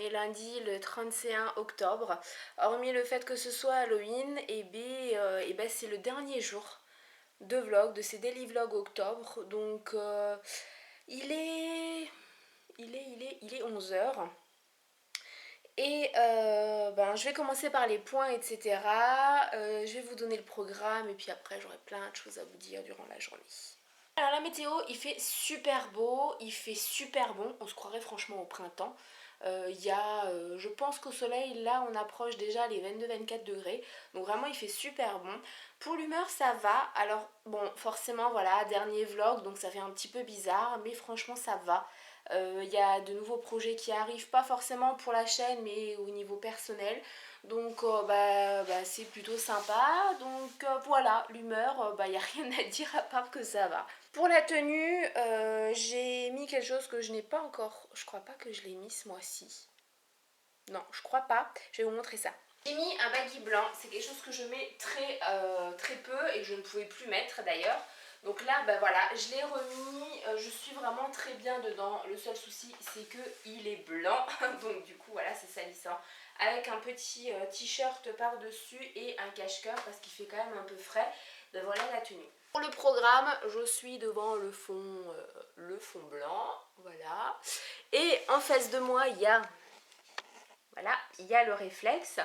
est lundi le 31 octobre. Hormis le fait que ce soit Halloween, et ben c'est le dernier jour de vlog, de ces daily vlogs octobre. Donc il est... il est 11 h. Et ben, je vais commencer par les points, etc. Je vais vous donner le programme et puis après j'aurai plein de choses à vous dire durant la journée. Alors la météo, il fait super beau, il fait super bon, on se croirait franchement au printemps. Je pense qu'au soleil, là on approche déjà les 22-24 degrés, donc vraiment il fait super bon. Pour l'humeur ça va, alors bon forcément voilà, dernier vlog, donc ça fait un petit peu bizarre, mais franchement ça va. Il y a de nouveaux projets qui arrivent, pas forcément pour la chaîne, mais au niveau personnel. Donc c'est plutôt sympa. Donc voilà, l'humeur, il n'y a rien à dire à part que ça va. Pour la tenue, j'ai mis quelque chose que je n'ai pas encore. Je crois pas que je l'ai mis ce mois-ci. Non, je crois pas. Je vais vous montrer ça. J'ai mis un baggy blanc. C'est quelque chose que je mets très peu et que je ne pouvais plus mettre d'ailleurs. Donc là, ben voilà, je l'ai remis. Je suis vraiment très bien dedans. Le seul souci, c'est que il est blanc. Donc du coup, voilà, c'est salissant. Avec un petit t-shirt par-dessus et un cache-cœur parce qu'il fait quand même un peu frais. Ben voilà la tenue. Pour le programme, je suis devant le fond blanc, voilà. Et en face de moi, il y a le réflexe.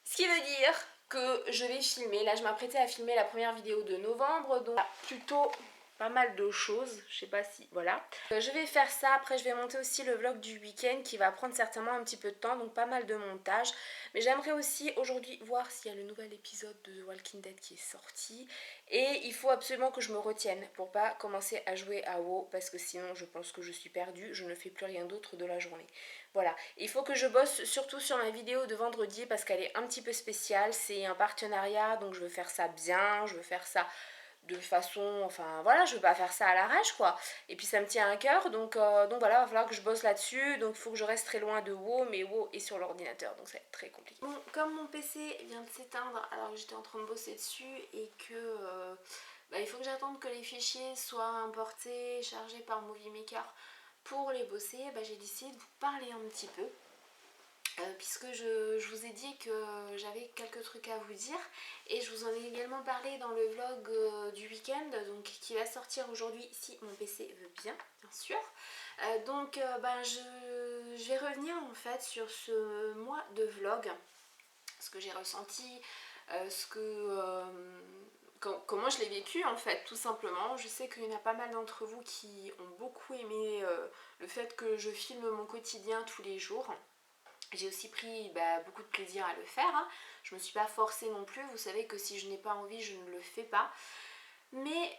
Ce qui veut dire que je vais filmer. Là, je m'apprêtais à filmer la première vidéo de novembre, donc plutôt pas mal de choses. Je sais pas si... Voilà. Je vais faire ça. Après, je vais monter aussi le vlog du week-end qui va prendre certainement un petit peu de temps, donc pas mal de montage. Mais j'aimerais aussi aujourd'hui voir s'il y a le nouvel épisode de The Walking Dead qui est sorti. Et il faut absolument que je me retienne pour pas commencer à jouer à WoW parce que sinon je pense que je suis perdue. Je ne fais plus rien d'autre de la journée. Voilà, il faut que je bosse surtout sur ma vidéo de vendredi parce qu'elle est un petit peu spéciale, c'est un partenariat donc je veux faire ça bien, je veux faire ça de façon, enfin voilà, je veux pas faire ça à l'arrache quoi. Et puis ça me tient à cœur donc voilà, il va falloir que je bosse là-dessus, donc il faut que je reste très loin de WoW, mais WoW est sur l'ordinateur donc ça va être très compliqué. Bon, comme mon PC vient de s'éteindre alors que j'étais en train de bosser dessus et que il faut que j'attende que les fichiers soient importés, chargés par Movie Maker pour les bosser, j'ai décidé de vous parler un petit peu puisque je vous ai dit que j'avais quelques trucs à vous dire et je vous en ai également parlé dans le vlog du week-end donc qui va sortir aujourd'hui si mon PC veut bien sûr. Je vais revenir en fait sur ce mois de vlog, ce que j'ai ressenti, comment je l'ai vécu en fait tout simplement. Je sais qu'il y en a pas mal d'entre vous qui ont beaucoup aimé le fait que je filme mon quotidien tous les jours. J'ai aussi pris beaucoup de plaisir à le faire, hein. Je me suis pas forcée non plus, vous savez que si je n'ai pas envie je ne le fais pas. Mais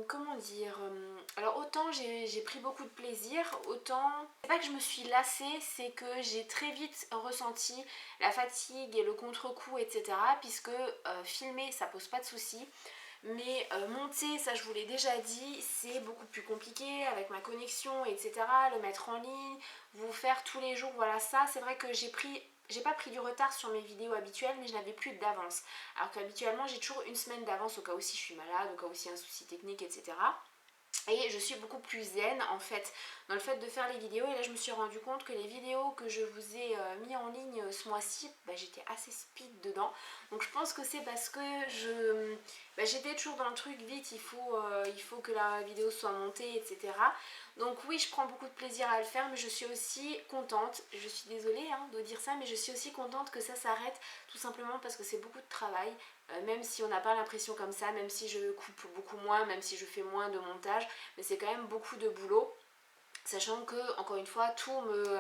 comment dire, alors autant j'ai pris beaucoup de plaisir, autant c'est pas que je me suis lassée, c'est que j'ai très vite ressenti la fatigue et le contre-coup etc. Puisque filmer ça pose pas de soucis. Mais monter, ça je vous l'ai déjà dit, c'est beaucoup plus compliqué avec ma connexion, etc. Le mettre en ligne, vous faire tous les jours, voilà ça. C'est vrai que j'ai pas pris du retard sur mes vidéos habituelles, mais je n'avais plus d'avance. Alors qu'habituellement, j'ai toujours une semaine d'avance au cas où si je suis malade, au cas où s'il y a un souci technique, etc. Et je suis beaucoup plus zen en fait dans le fait de faire les vidéos et là je me suis rendu compte que les vidéos que je vous ai mis en ligne ce mois-ci, j'étais assez speed dedans. Donc je pense que c'est parce que j'étais toujours dans le truc vite, il faut que la vidéo soit montée etc. Donc oui je prends beaucoup de plaisir à le faire mais je suis aussi contente, je suis désolée de dire ça mais je suis aussi contente que ça s'arrête tout simplement parce que c'est beaucoup de travail. Même si on n'a pas l'impression comme ça, même si je coupe beaucoup moins, même si je fais moins de montage, mais c'est quand même beaucoup de boulot, sachant que, encore une fois, tout me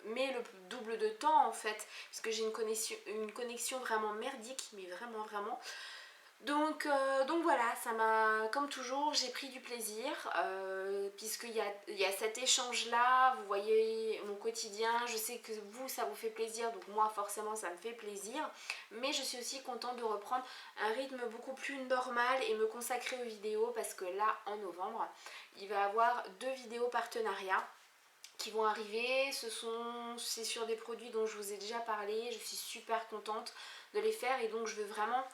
met le double de temps en fait, parce que j'ai une connexion vraiment merdique, mais vraiment. Donc voilà, ça m'a, comme toujours, j'ai pris du plaisir, puisqu'il y a cet échange là, vous voyez mon quotidien, je sais que vous ça vous fait plaisir, donc moi forcément ça me fait plaisir, mais je suis aussi contente de reprendre un rythme beaucoup plus normal et me consacrer aux vidéos, parce que là en novembre, il va y avoir 2 vidéos partenariats qui vont arriver, c'est sur des produits dont je vous ai déjà parlé, je suis super contente de les faire et donc je veux vraiment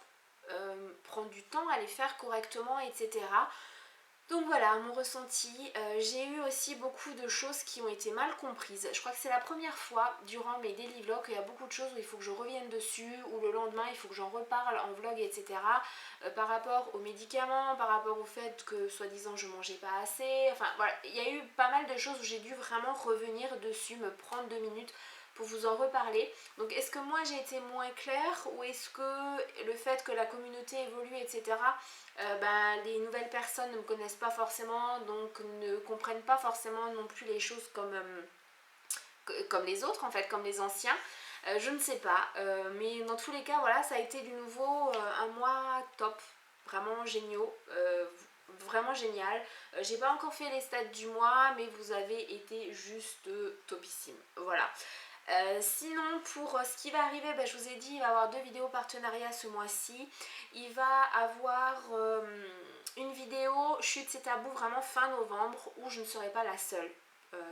prendre du temps à les faire correctement etc. Donc voilà mon ressenti. J'ai eu aussi beaucoup de choses qui ont été mal comprises. Je crois que c'est la première fois durant mes daily vlogs qu'il y a beaucoup de choses où il faut que je revienne dessus, ou le lendemain il faut que j'en reparle en vlog, etc. Par rapport aux médicaments, par rapport au fait que soi-disant je mangeais pas assez. Enfin voilà, il y a eu pas mal de choses où j'ai dû vraiment revenir dessus, me prendre 2 minutes pour vous en reparler. Donc est-ce que moi j'ai été moins claire, ou est-ce que le fait que la communauté évolue, etc., les nouvelles personnes ne me connaissent pas forcément, donc ne comprennent pas forcément non plus les choses comme les autres en fait, comme les anciens. Je ne sais pas, mais dans tous les cas voilà, ça a été du nouveau un mois top, vraiment géniaux, vraiment génial. J'ai pas encore fait les stats du mois, mais vous avez été juste topissime, voilà. Sinon pour ce qui va arriver, je vous ai dit, il va y avoir 2 vidéos partenariat ce mois-ci. Il va avoir une vidéo chute c'est tabou vraiment fin novembre, où je ne serai pas la seule.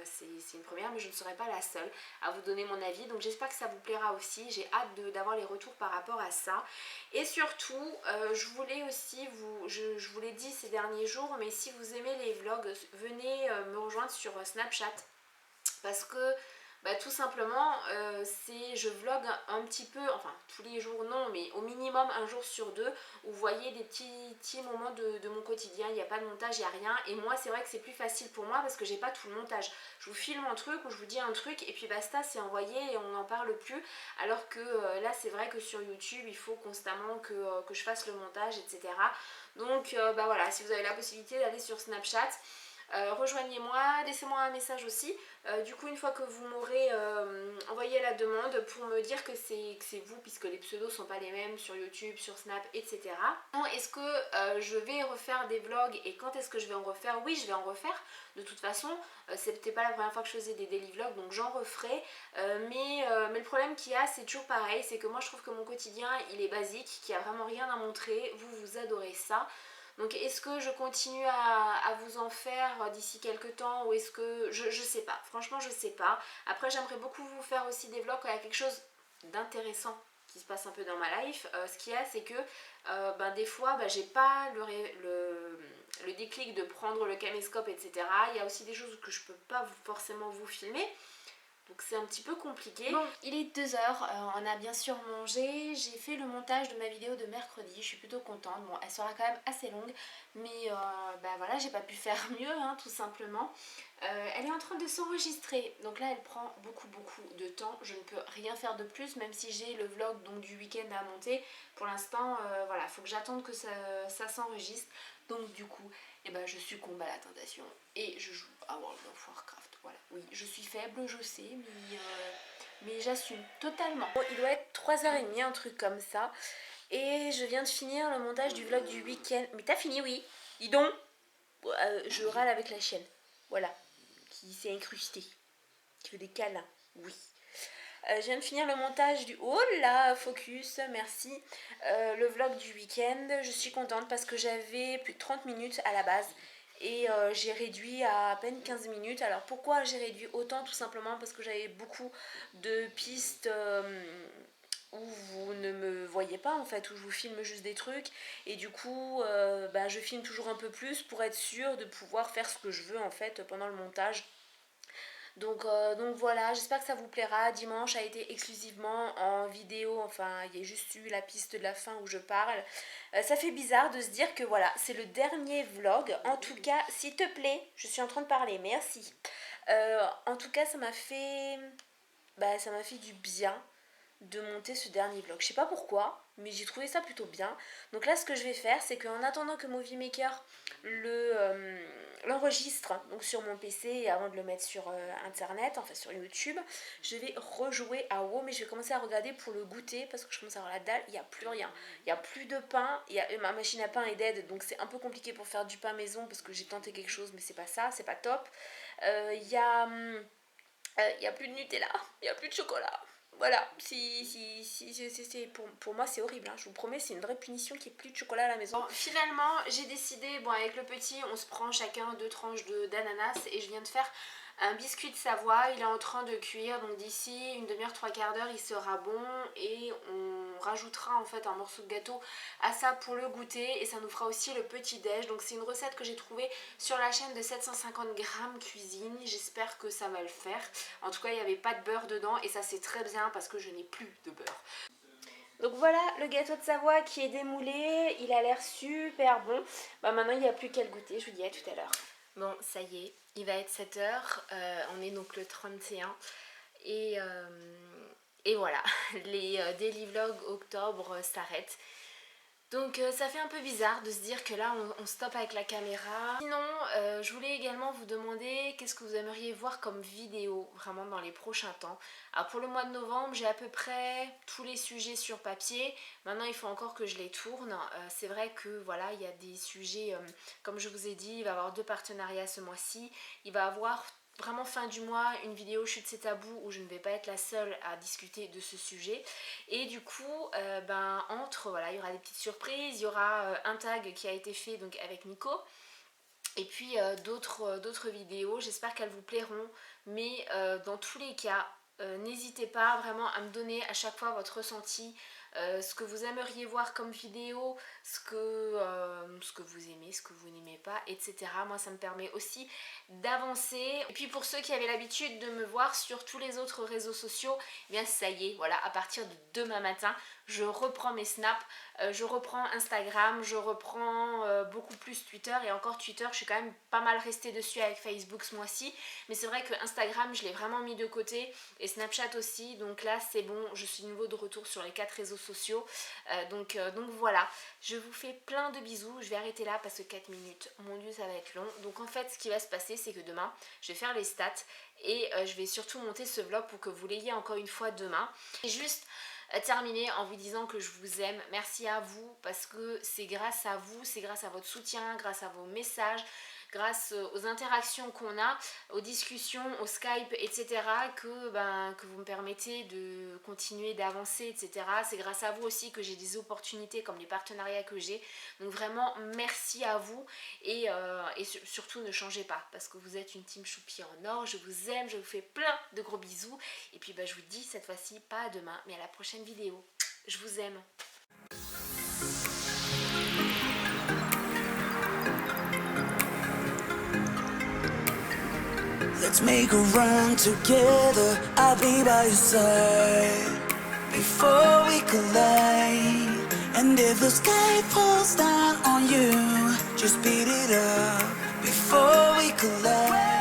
C'est une première, mais je ne serai pas la seule à vous donner mon avis, donc j'espère que ça vous plaira aussi. J'ai hâte d'avoir les retours par rapport à ça. Et surtout je voulais aussi je vous l'ai dit ces derniers jours, mais si vous aimez les vlogs, venez me rejoindre sur Snapchat, parce que tout simplement je vlog un petit peu, enfin tous les jours non, mais au minimum un jour sur 2, où vous voyez des petits moments de mon quotidien. Il n'y a pas de montage, il n'y a rien, et moi c'est vrai que c'est plus facile pour moi parce que j'ai pas tout le montage. Je vous filme un truc ou je vous dis un truc et puis basta, c'est envoyé et on n'en parle plus, alors que là c'est vrai que sur YouTube il faut constamment que je fasse le montage, etc. Donc voilà, si vous avez la possibilité d'aller sur Snapchat, rejoignez-moi, laissez-moi un message aussi. Du coup, une fois que vous m'aurez envoyé la demande, pour me dire que c'est vous, puisque les pseudos sont pas les mêmes sur YouTube, sur Snap, etc. Est-ce que je vais refaire des vlogs, et quand est-ce que je vais en refaire? Oui, je vais en refaire. De toute façon, c'était pas la première fois que je faisais des daily vlogs, donc j'en referai. Mais le problème qu'il y a, c'est toujours pareil, c'est que moi je trouve que mon quotidien il est basique, qu'il n'y a vraiment rien à montrer. Vous adorez ça. Donc est-ce que je continue à vous en faire d'ici quelques temps, ou est-ce que... Je sais pas, franchement je sais pas. Après j'aimerais beaucoup vous faire aussi des vlogs quand il y a quelque chose d'intéressant qui se passe un peu dans ma life. Ce qu'il y a, c'est que des fois j'ai pas le déclic de prendre le caméscope, etc. Il y a aussi des choses que je peux pas forcément vous filmer. Donc c'est un petit peu compliqué. Bon, il est 2h, on a bien sûr mangé, j'ai fait le montage de ma vidéo de mercredi, je suis plutôt contente. Bon, elle sera quand même assez longue, mais voilà, j'ai pas pu faire mieux, hein, tout simplement. Elle est en train de s'enregistrer, donc là elle prend beaucoup de temps. Je ne peux rien faire de plus, même si j'ai le vlog donc, du week-end à monter. Pour l'instant, voilà, il faut que j'attende que ça s'enregistre. Donc du coup, je succombe à la tentation et je joue à World of Warcraft. Voilà, oui, je suis faible, je sais, mais j'assume totalement. Bon, il doit être 3h30, un truc comme ça. Et je viens de finir le montage du vlog du week-end. Mais t'as fini, oui. Dis donc. Je râle avec la chienne. Voilà. Qui s'est incrustée. Qui veut des câlins. Oui. Je viens de finir le montage du... Oh là, focus, merci. Le vlog du week-end. Je suis contente parce que j'avais plus de 30 minutes à la base. Et j'ai réduit à peine 15 minutes. Alors pourquoi j'ai réduit autant? Tout simplement parce que j'avais beaucoup de pistes où vous ne me voyez pas en fait, où je vous filme juste des trucs. Et du coup, je filme toujours un peu plus pour être sûre de pouvoir faire ce que je veux en fait pendant le montage. Donc voilà, j'espère que ça vous plaira. Dimanche a été exclusivement en vidéo, enfin il y a juste eu la piste de la fin où je parle. Ça fait bizarre de se dire que voilà, c'est le dernier vlog. En tout cas, s'il te plaît, je suis en train de parler, merci. En tout cas, ça m'a fait du bien de monter ce dernier vlog. Je sais pas pourquoi, mais j'ai trouvé ça plutôt bien. Donc là, ce que je vais faire, c'est qu'en attendant que Movie Maker l'enregistre donc sur mon PC, et avant de le mettre sur internet, enfin sur YouTube, je vais rejouer à WoW, mais je vais commencer à regarder pour le goûter parce que je commence à avoir la dalle. Il n'y a plus rien, il n'y a plus de pain, ma machine à pain est dead, donc c'est un peu compliqué pour faire du pain maison parce que j'ai tenté quelque chose, mais c'est pas ça, c'est pas top. Il y a plus de Nutella, il n'y a plus de chocolat. Voilà, pour moi c'est horrible, hein. Je vous promets, c'est une vraie punition qu'il n'y ait plus de chocolat à la maison. Bon, finalement, j'ai décidé, avec le petit, on se prend chacun 2 tranches d'ananas, et je viens de faire un biscuit de Savoie, il est en train de cuire, donc d'ici une demi-heure, 3/4 d'heure il sera bon et on rajoutera en fait un morceau de gâteau à ça pour le goûter et ça nous fera aussi le petit déj. Donc c'est une recette que j'ai trouvée sur la chaîne de 750 grammes cuisine, j'espère que ça va le faire. En tout cas il n'y avait pas de beurre dedans et ça c'est très bien parce que je n'ai plus de beurre. Donc voilà le gâteau de Savoie qui est démoulé, il a l'air super bon. Bah maintenant il n'y a plus qu'à le goûter, je vous dis à tout à l'heure. Bon ça y est, il va être 7 h, on est donc le 31 et voilà, les daily vlogs octobre s'arrêtent. Donc ça fait un peu bizarre de se dire que là on stoppe avec la caméra. Sinon je voulais également vous demander qu'est-ce que vous aimeriez voir comme vidéo vraiment dans les prochains temps. Alors pour le mois de novembre j'ai à peu près tous les sujets sur papier. Maintenant il faut encore que je les tourne. C'est vrai que voilà il y a des sujets comme je vous ai dit, il va y avoir 2 partenariats ce mois-ci. Il va y avoir vraiment fin du mois une vidéo Chute c'est tabou où je ne vais pas être la seule à discuter de ce sujet et du coup voilà il y aura des petites surprises, il y aura un tag qui a été fait donc avec Nico et puis d'autres vidéos, j'espère qu'elles vous plairont mais dans tous les cas n'hésitez pas vraiment à me donner à chaque fois votre ressenti, ce que vous aimeriez voir comme vidéo, ce que vous aimez, ce que vous n'aimez pas, etc. Moi ça me permet aussi d'avancer. Et puis pour ceux qui avaient l'habitude de me voir sur tous les autres réseaux sociaux, eh bien ça y est, voilà, à partir de demain matin, je reprends mes snaps, je reprends Instagram, je reprends beaucoup plus Twitter et encore Twitter, je suis quand même pas mal restée dessus avec Facebook ce mois-ci, mais c'est vrai que Instagram je l'ai vraiment mis de côté et Snapchat aussi, donc là c'est bon, je suis de nouveau de retour sur les 4 réseaux sociaux, donc voilà, je vous fais plein de bisous, je vais arrêter là parce que 4 minutes, mon dieu ça va être long, donc en fait ce qui va se passer c'est que demain je vais faire les stats et je vais surtout monter ce vlog pour que vous l'ayez encore une fois demain. Et juste terminer en vous disant que je vous aime, merci à vous parce que c'est grâce à vous, c'est grâce à votre soutien, grâce à vos messages, grâce aux interactions qu'on a, aux discussions, au Skype, etc. que vous me permettez de continuer d'avancer, etc. C'est grâce à vous aussi que j'ai des opportunités comme les partenariats que j'ai. Donc vraiment merci à vous et surtout ne changez pas parce que vous êtes une team Choupi en or. Je vous aime, je vous fais plein de gros bisous et puis je vous dis cette fois-ci pas à demain mais à la prochaine vidéo. Je vous aime. Let's make a run together, I'll be by your side before we collide. And if the sky falls down on you, just beat it up before we collide.